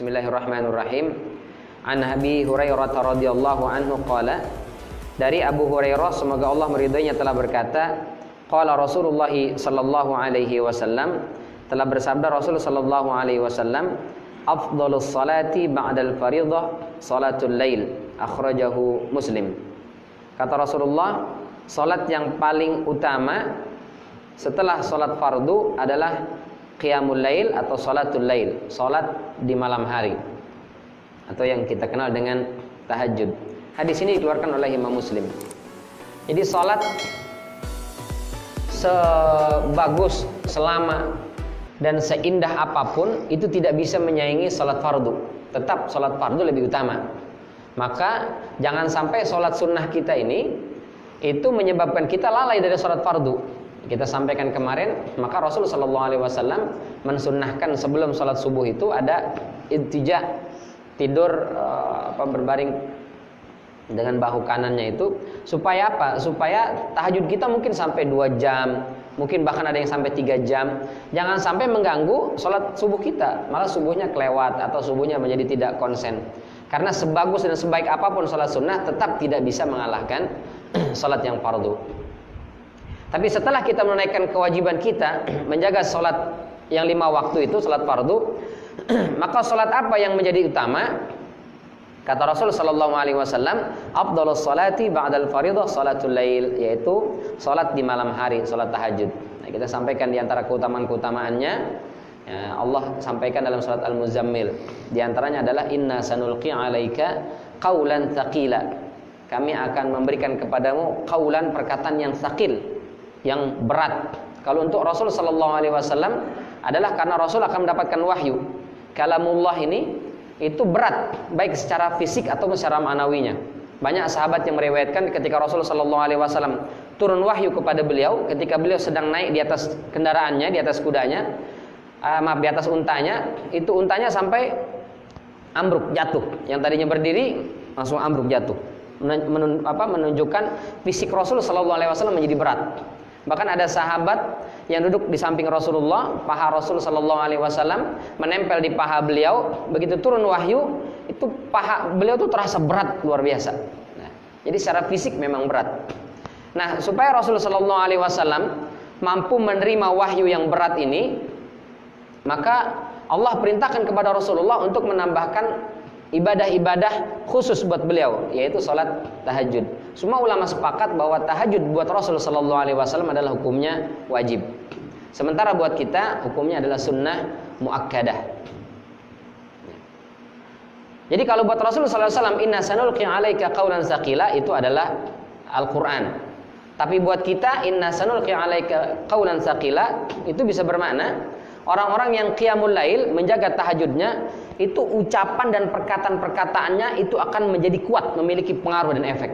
Bismillahirrahmanirrahim. An Abi Hurairah radhiyallahu anhu qala, dari Abu Hurairah semoga Allah meridainya telah berkata, qala Rasulullah sallallahu alaihi wasallam, telah bersabda Rasul sallallahu alaihi wasallam, afdhalus salati ba'dal fardhah salatul lail, akhrajahu Muslim. Kata Rasulullah, salat yang paling utama setelah salat fardu adalah qiyamul lail atau salatul lail, salat di malam hari atau yang kita kenal dengan tahajud. Hadis ini dikeluarkan oleh Imam Muslim. Jadi salat sebagus, selama dan seindah apapun itu tidak bisa menyaingi salat fardu. Tetap salat fardu lebih utama. Maka jangan sampai salat sunnah kita ini itu menyebabkan kita lalai dari salat fardu. Kita sampaikan kemarin, maka Rasul sallallahu alaihi wasallam mensunnahkan sebelum salat subuh itu ada iltija, tidur berbaring dengan bahu kanannya itu supaya apa? Supaya tahajud kita mungkin sampai 2 jam, mungkin bahkan ada yang sampai 3 jam. Jangan sampai mengganggu salat subuh kita, malah subuhnya kelewat atau subuhnya menjadi tidak konsen. Karena sebagus dan sebaik apapun salat sunnah tetap tidak bisa mengalahkan salat yang fardu. Tapi setelah kita menunaikan kewajiban kita menjaga salat yang 5 waktu itu, salat fardu, maka salat apa yang menjadi utama? Kata Rasul sallallahu alaihi wasallam, afdhalus salati ba'dal fardhah salatul lail, yaitu salat di malam hari, salat tahajud. Nah, kita sampaikan di antara keutamaan-keutamaannya, Allah sampaikan dalam surat Al-Muzammil. Di antaranya adalah inna sanulqi 'alaika qaulan tsaqila. Kami akan memberikan kepadamu qaulan, perkataan yang tsaqil, yang berat. Kalau untuk Rasul sallallahu alaihi wasallam adalah karena Rasul akan mendapatkan wahyu. Kalamullah ini itu berat, baik secara fisik atau secara ma'nawinya. Banyak sahabat yang meriwayatkan ketika Rasul sallallahu alaihi wasallam turun wahyu kepada beliau ketika beliau sedang naik di atas kendaraannya, di atas kudanya, di atas untanya, itu untanya sampai ambruk, jatuh. Yang tadinya berdiri langsung ambruk, jatuh. Menunjukkan fisik Rasul sallallahu alaihi wasallam menjadi berat. Bahkan ada sahabat yang duduk di samping Rasulullah, paha Rasul sallallahu alaihi wasallam menempel di paha beliau. Begitu turun wahyu, itu paha beliau tuh terasa berat luar biasa. Nah, jadi secara fisik memang berat. Nah, supaya Rasul sallallahu alaihi wasallam mampu menerima wahyu yang berat ini, maka Allah perintahkan kepada Rasulullah untuk menambahkan ibadah-ibadah khusus buat beliau, yaitu salat tahajud. Semua ulama sepakat bahwa tahajud buat Rasul sallallahu alaihi wasallam adalah hukumnya wajib. Sementara buat kita hukumnya adalah sunnah muakkadah. Jadi kalau buat Rasul sallallahu alaihi wasallam inna sanulqi 'alaika qaulan tsaqila itu adalah Al-Qur'an. Tapi buat kita inna sanulqi 'alaika qaulan tsaqila itu bisa bermakna orang-orang yang qiyamul lail menjaga tahajudnya itu ucapan dan perkataan-perkataannya itu akan menjadi kuat, memiliki pengaruh dan efek.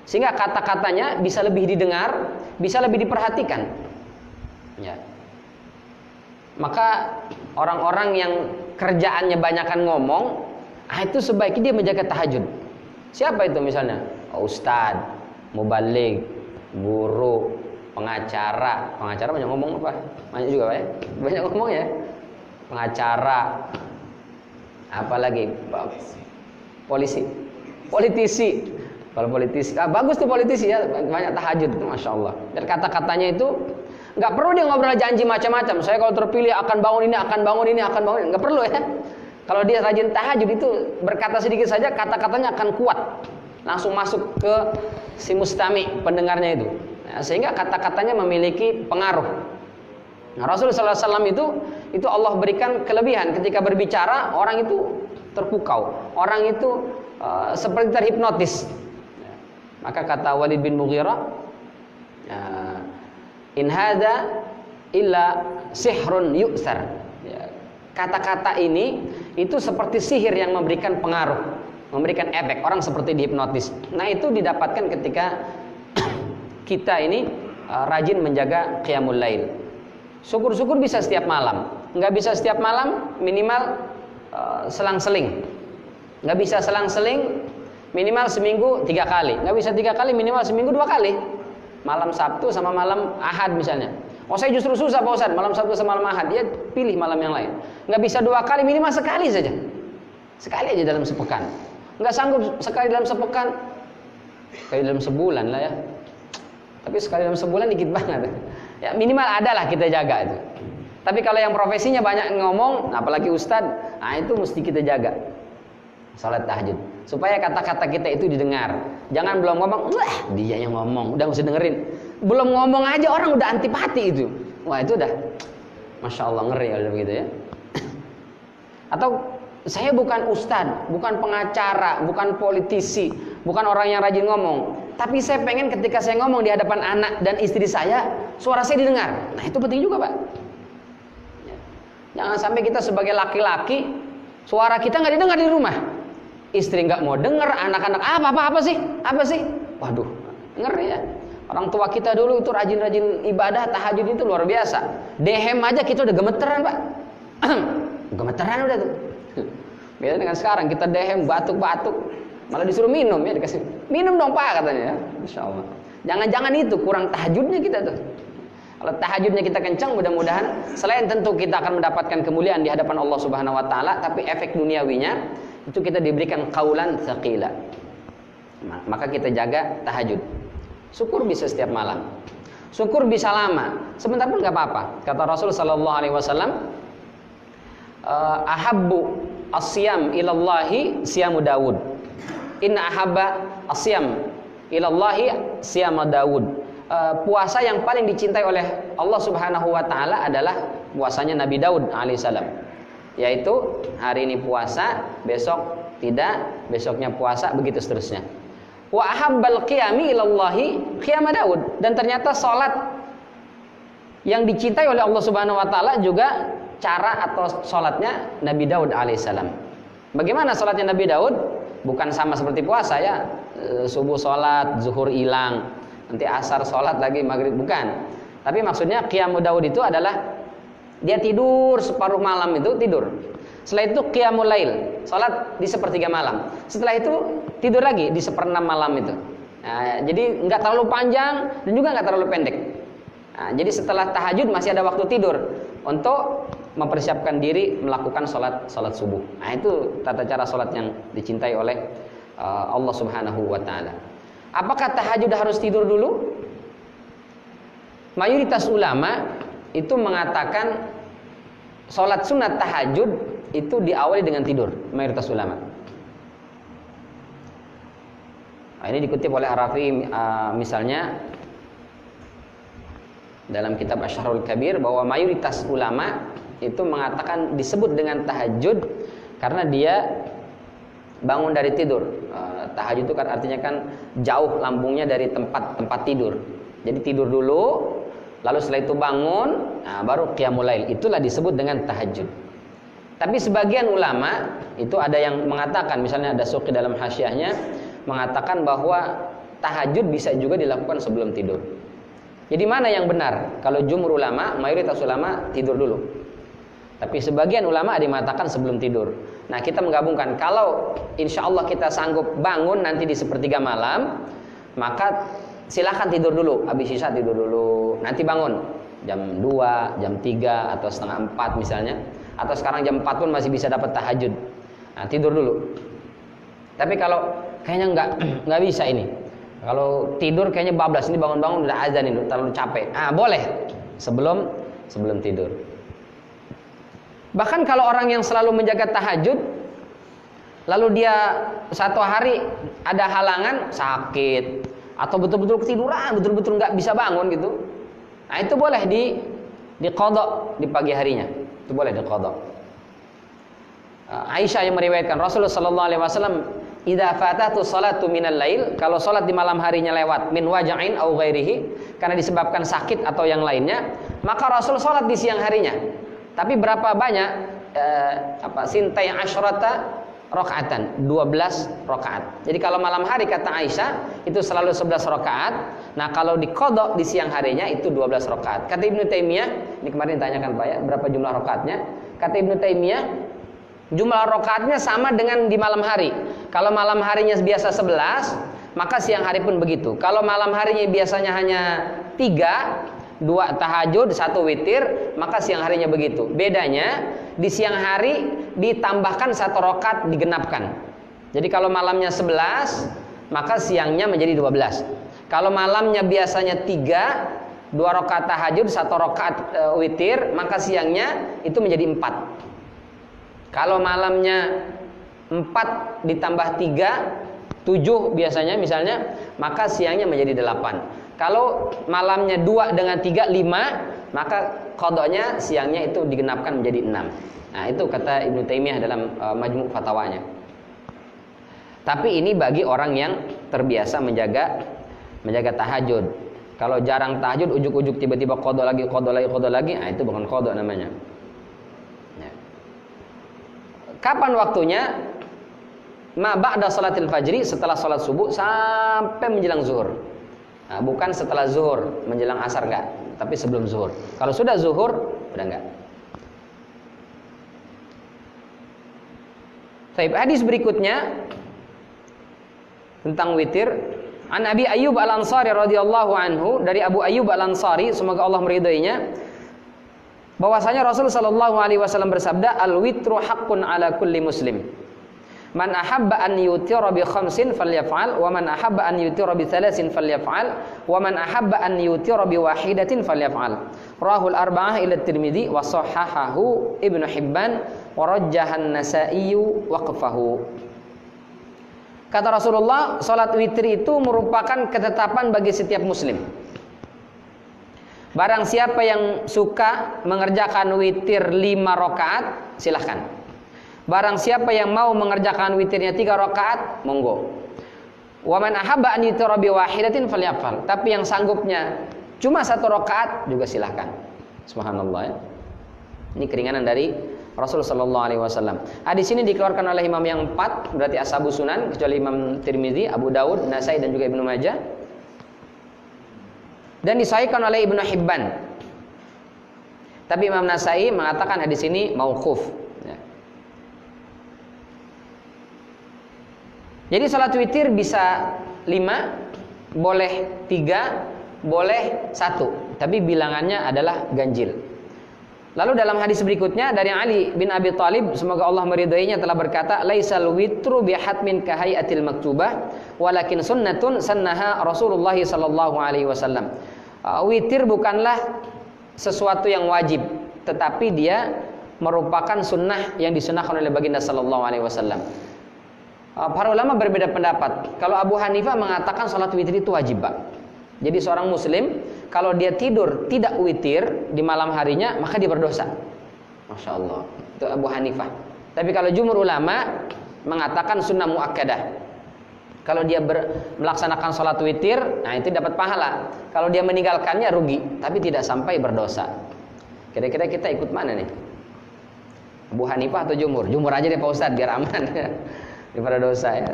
Sehingga kata-katanya bisa lebih didengar, bisa lebih diperhatikan. Ya. Maka orang-orang yang kerjaannya banyakan ngomong, itu sebaiknya dia menjaga tahajud. Siapa itu misalnya? Ustadz, mubaligh, guru, pengacara. Pengacara banyak ngomong apa? Banyak juga Pak ya? Banyak ngomong ya. Pengacara. Apalagi politisi. Kalau politisi, bagus tuh politisi ya, banyak tahajud tuh, masya Allah. Dan kata-katanya itu nggak perlu dia ngobrol janji macam-macam. Saya kalau terpilih akan bangun ini, akan bangun ini, akan bangun ini, nggak perlu ya. Kalau dia rajin tahajud itu berkata sedikit saja, kata-katanya akan kuat, langsung masuk ke si mustami, pendengarnya itu. Nah, sehingga kata-katanya memiliki pengaruh. Nah, Rasulullah SAW itu Allah berikan kelebihan ketika berbicara, orang itu terpukau, orang itu seperti terhipnotis. Maka kata Walid bin Mughirah, in hadza illa sihrun yu'sar. Kata-kata ini itu seperti sihir yang memberikan pengaruh, memberikan efek, orang seperti dihipnotis. Nah, itu didapatkan ketika kita ini rajin menjaga qiyamul lail. Syukur-syukur bisa setiap malam. Nggak bisa setiap malam, minimal selang-seling. Nggak bisa selang-seling, minimal seminggu 3 kali. Nggak bisa 3 kali, minimal seminggu 2 kali. Malam Sabtu sama malam Ahad misalnya. Oh, saya justru susah Pak Ustaz, malam Sabtu sama malam Ahad. Ya pilih malam yang lain. Nggak bisa 2 kali, minimal sekali saja. Sekali aja dalam sepekan. Nggak sanggup sekali dalam sepekan, sekali dalam sebulan lah ya. Tapi sekali dalam sebulan dikit banget. Ya minimal adalah kita jaga itu. Tapi kalau yang profesinya banyak ngomong, apalagi ustadz, nah itu mesti kita jaga. Salat tahajud supaya kata-kata kita itu didengar. Jangan belum ngomong, wah dia yang ngomong, udah mesti dengerin. Belum ngomong aja orang udah antipati itu. Wah itu udah, masya Allah ngeri kalau begitu ya. Atau saya bukan ustadz, bukan pengacara, bukan politisi, bukan orang yang rajin ngomong. Tapi saya pengen ketika saya ngomong di hadapan anak dan istri saya, suara saya didengar. Nah itu penting juga Pak. Jangan sampai kita sebagai laki-laki, suara kita nggak didengar di rumah. Istri nggak mau dengar, anak-anak apa sih? Waduh, ngeri ya. Orang tua kita dulu itu rajin-rajin ibadah, tahajud itu luar biasa. Dehem aja kita udah gemeteran Pak. Gemeteran udah tuh. Beda dengan sekarang kita dehem batuk-batuk, malah disuruh minum ya, dikasih minum dong Pak katanya ya. Masya Allah. Jangan-jangan itu kurang tahajudnya kita tuh. Kalau tahajudnya kita kencang, mudah-mudahan selain tentu kita akan mendapatkan kemuliaan di hadapan Allah Subhanahu Wa Taala, tapi efek duniawinya itu kita diberikan qaulan tsaqila. Maka kita jaga tahajud. Syukur bisa setiap malam. Syukur bisa lama, sebentar pun nggak apa-apa. Kata Rasul Sallallahu Alaihi Wasallam, ahabbu asyam ilallahi siyamu Daud. Inna ahabba asyam ilallahi siyamu Daud. Puasa yang paling dicintai oleh Allah Subhanahu Wa Taala adalah puasanya Nabi Daud alaihissalam. Yaitu hari ini puasa, besok tidak, besoknya puasa, begitu seterusnya. Wa ahabbal qiyami ilallahi qiyam Daud. Dan ternyata salat yang dicintai oleh Allah Subhanahu Wa Taala juga cara atau salatnya Nabi Daud alaihissalam. Bagaimana salatnya Nabi Daud? Bukan sama seperti puasa ya, subuh salat, zuhur hilang, nanti asar salat lagi, maghrib, bukan. Tapi maksudnya qiyamul Daud itu adalah dia tidur separuh malam, itu tidur. Setelah itu qiyamul lail, salat di sepertiga malam. Setelah itu tidur lagi di seperenam malam itu. Nah, jadi nggak terlalu panjang dan juga nggak terlalu pendek. Nah, jadi setelah tahajud masih ada waktu tidur untuk mempersiapkan diri melakukan salat subuh. Nah, itu tata cara salat yang dicintai oleh Allah Subhanahu Wa Taala. Apakah tahajud harus tidur dulu? Mayoritas ulama itu mengatakan salat sunat tahajud itu diawali dengan tidur. Mayoritas ulama. Nah, ini dikutip oleh Arafi misalnya dalam kitab Asy-Syarhul Kabir, bahwa mayoritas ulama itu mengatakan disebut dengan tahajud karena dia bangun dari tidur. Tahajud itu kan artinya kan jauh lambungnya dari tempat tidur. Jadi tidur dulu, lalu setelah itu bangun, nah baru qiyamul lail. Itulah disebut dengan tahajud. Tapi sebagian ulama itu ada yang mengatakan, misalnya ada Suqi dalam hasyiahnya mengatakan bahwa tahajud bisa juga dilakukan sebelum tidur. Jadi mana yang benar? Kalau jumhur ulama, mayoritas ulama tidur dulu. Tapi sebagian ulama ada yang mengatakan sebelum tidur. Nah, kita menggabungkan, kalau insya Allah kita sanggup bangun nanti di sepertiga malam, maka silakan tidur dulu. Habis isya tidur dulu, nanti bangun jam 2, jam 3 atau setengah 4 misalnya. Atau sekarang jam 4 pun masih bisa dapat tahajud. Nah, tidur dulu. Tapi kalau kayaknya nggak bisa ini. Kalau tidur kayaknya bablas, ini bangun-bangun udah azan ini, terlalu capek. Ah, boleh sebelum tidur. Bahkan kalau orang yang selalu menjaga tahajud, lalu dia satu hari ada halangan, sakit, atau betul-betul ketiduran, betul-betul nggak bisa bangun gitu, nah itu boleh diqadha di pagi harinya, itu boleh diqadha. Aisyah yang meriwayatkan Rasulullah Sallallahu Alaihi Wasallam, idza fatatu salatu minal lail, kalau salat di malam harinya lewat, min waja'in au ghairihi, karena disebabkan sakit atau yang lainnya, maka Rasul salat di siang harinya. Tapi berapa banyak? Sintai asyrata rakaatan, 12 rakaat. Jadi kalau malam hari kata Aisyah itu selalu 11 rakaat. Nah, kalau diqadha di siang harinya itu 12 rakaat. Kata Ibnu Taimiyah, ini kemarin ditanyakan Pak ya, berapa jumlah rakaatnya? Kata Ibnu Taimiyah, jumlah rakaatnya sama dengan di malam hari. Kalau malam harinya biasa 11, maka siang hari pun begitu. Kalau malam harinya biasanya hanya 3, 2 tahajud, 1 witir, maka siang harinya begitu. Bedanya di siang hari ditambahkan 1 rakaat digenapkan. Jadi kalau malamnya 11, maka siangnya menjadi 12. Kalau malamnya biasanya 3, 2 rakaat tahajud, 1 rakaat witir, maka siangnya itu menjadi 4. Kalau malamnya 4 ditambah 3, 7 biasanya misalnya, maka siangnya menjadi 8. Kalau malamnya 2 dengan 3, 5, maka qadanya siangnya itu digenapkan menjadi 6. Nah, itu kata Ibnu Taimiyah dalam Majmu' Fatwanya. Tapi ini bagi orang yang terbiasa menjaga tahajud. Kalau jarang tahajud, ujuk-ujuk tiba-tiba qada lagi, nah itu bukan qada namanya. Ya. Kapan waktunya? Ma ba'da salatil fajri, setelah salat subuh sampai menjelang zuhur. Nah, bukan setelah zuhur menjelang asar, enggak, tapi sebelum zuhur. Kalau sudah zuhur udah enggak. Baik, hadis berikutnya tentang witir. An Abi Ayyub Al-Ansari radhiyallahu anhu, dari Abu Ayyub Al-Ansari, semoga Allah meridainya, bahwasanya Rasul sallallahu alaihi wasallam bersabda, "Al-witru haqqun ala kulli muslim. Man ahabba an yutira bi khamsin falyaf'al, wa man ahabba an yutira bi thalathin falyaf'al, wa man ahabba an yutira bi wahidatin falyaf'al." Rahul arba'ah ila Tirmidzi wa sahahahu Ibnu Hibban wa rajjaha an-Nasa'i waqfahu. Kata Rasulullah, salat witir itu merupakan ketetapan bagi setiap muslim. Barang siapa yang suka mengerjakan witir 5 rakaat, silahkan. Barang siapa yang mau mengerjakan witirnya 3 rakaat, monggo. Wa man ahabba an yutira bi wahidatin falyafal. Tapi yang sanggupnya cuma 1 rakaat juga silahkan. Subhanallah ya. Ini keringanan dari Rasul sallallahu alaihi wasallam. Hadis ini dikeluarkan oleh imam yang 4, berarti ashabus sunan, kecuali Imam Tirmidzi, Abu Daud, Nasai dan juga Ibnu Majah. Dan disahihkan oleh Ibnu Hibban. Tapi Imam Nasai mengatakan hadis ini mauquf. Ya. Jadi salat witir bisa 5, boleh 3, boleh 1, tapi bilangannya adalah ganjil. Lalu dalam hadis berikutnya dari Ali bin Abi Thalib, semoga Allah meridainya, telah berkata, "Laisal witru bihatmin kahayatil maktubah, walakin sunnatun sannaha Rasulullah sallallahu alaihi wasallam." Witir bukanlah sesuatu yang wajib, tetapi dia merupakan sunnah yang disunnahkan oleh baginda sallallahu alaihi wasallam. Para ulama berbeda pendapat. Kalau Abu Hanifah mengatakan salat witir itu wajib, Pak. Jadi seorang muslim kalau dia tidur tidak witir di malam harinya, maka dia berdosa. Masya Allah. Itu Abu Hanifah. Tapi kalau jumhur ulama mengatakan sunnah muakkadah. Kalau dia melaksanakan sholat witir, nah itu dapat pahala. Kalau dia meninggalkannya rugi, tapi tidak sampai berdosa. Kira-kira kita ikut mana nih? Abu Hanifah atau jumhur? Jumhur aja deh Pak Ustadz, biar aman daripada dosa ya.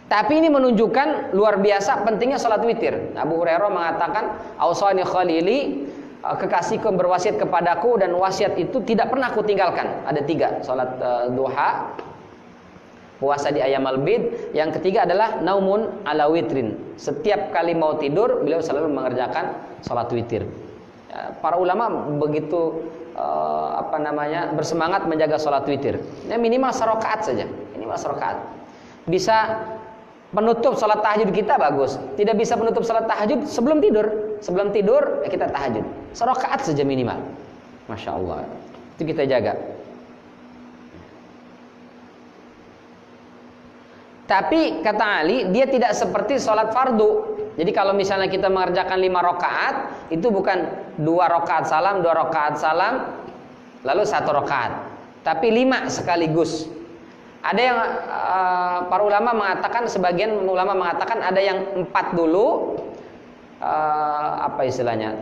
Tapi ini menunjukkan luar biasa pentingnya salat witir. Abu Hurairah mengatakan, "Ausani khalili, kekasihku berwasiat kepadaku, dan wasiat itu tidak pernah aku tinggalkan." Ada 3, salat duha, puasa di ayamal bid, yang ketiga adalah naumun ala witrin. Setiap kali mau tidur, beliau selalu mengerjakan salat witir. Para ulama begitu bersemangat menjaga salat witir. Ya, minimal 1 rakaat saja, minimal 1 rakaat. Bisa penutup salat tahajud kita bagus. Tidak bisa penutup salat tahajud sebelum tidur. Sebelum tidur ya kita tahajud. 1 rakaat saja minimal. Masya Allah. Itu kita jaga. Tapi kata Ali, dia tidak seperti salat fardu. Jadi kalau misalnya kita mengerjakan 5 rakaat, itu bukan 2 rakaat salam, 2 rakaat salam, lalu 1 rakaat. Tapi 5 sekaligus. Ada yang para ulama mengatakan, sebagian ulama mengatakan ada yang 4 dulu,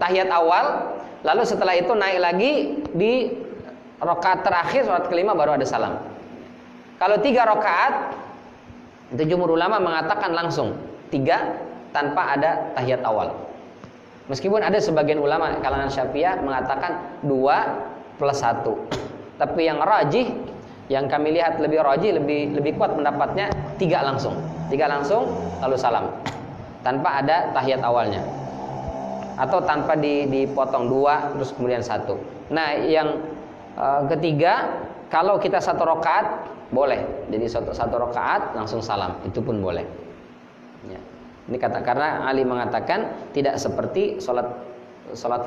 tahiyat awal, lalu setelah itu naik lagi di rakaat terakhir, rakaat kelima baru ada salam. Kalau 3 rakaat, itu jumhur ulama mengatakan langsung 3 tanpa ada tahiyat awal. Meskipun ada sebagian ulama kalangan Syafi'iyah mengatakan 2 plus 1. Tapi yang rajih, yang kami lihat lebih rajih, lebih kuat pendapatnya 3 langsung. 3 langsung lalu salam. Tanpa ada tahiyat awalnya. Atau tanpa dipotong 2 terus kemudian 1. Nah, yang ketiga kalau kita 1 rakaat boleh. Jadi satu rakaat langsung salam, itu pun boleh. Ya. Ini karena Ali mengatakan tidak seperti sholat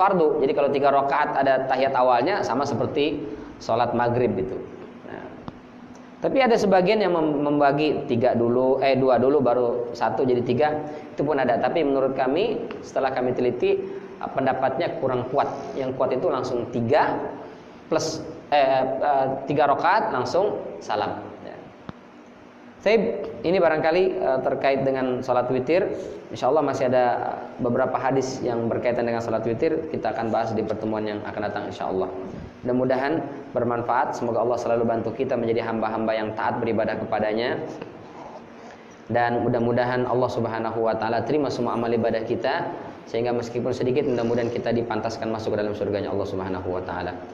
fardu. Jadi kalau 3 rakaat ada tahiyat awalnya sama seperti sholat maghrib itu. Nah, tapi ada sebagian yang membagi 2 dulu baru 1 jadi 3, itu pun ada. Tapi menurut kami setelah kami teliti pendapatnya kurang kuat. Yang kuat itu langsung 3 plus 3 rakaat langsung salam. Ini barangkali terkait dengan sholat witir. Insyaallah masih ada beberapa hadis yang berkaitan dengan sholat witir. Kita akan bahas di pertemuan yang akan datang insyaallah. Mudah-mudahan bermanfaat. Semoga Allah selalu bantu kita menjadi hamba-hamba yang taat beribadah kepadanya. Dan mudah-mudahan Allah Subhanahu wa taala terima semua amal ibadah kita, sehingga meskipun sedikit mudah-mudahan kita dipantaskan masuk ke dalam surganya Allah Subhanahu wa taala.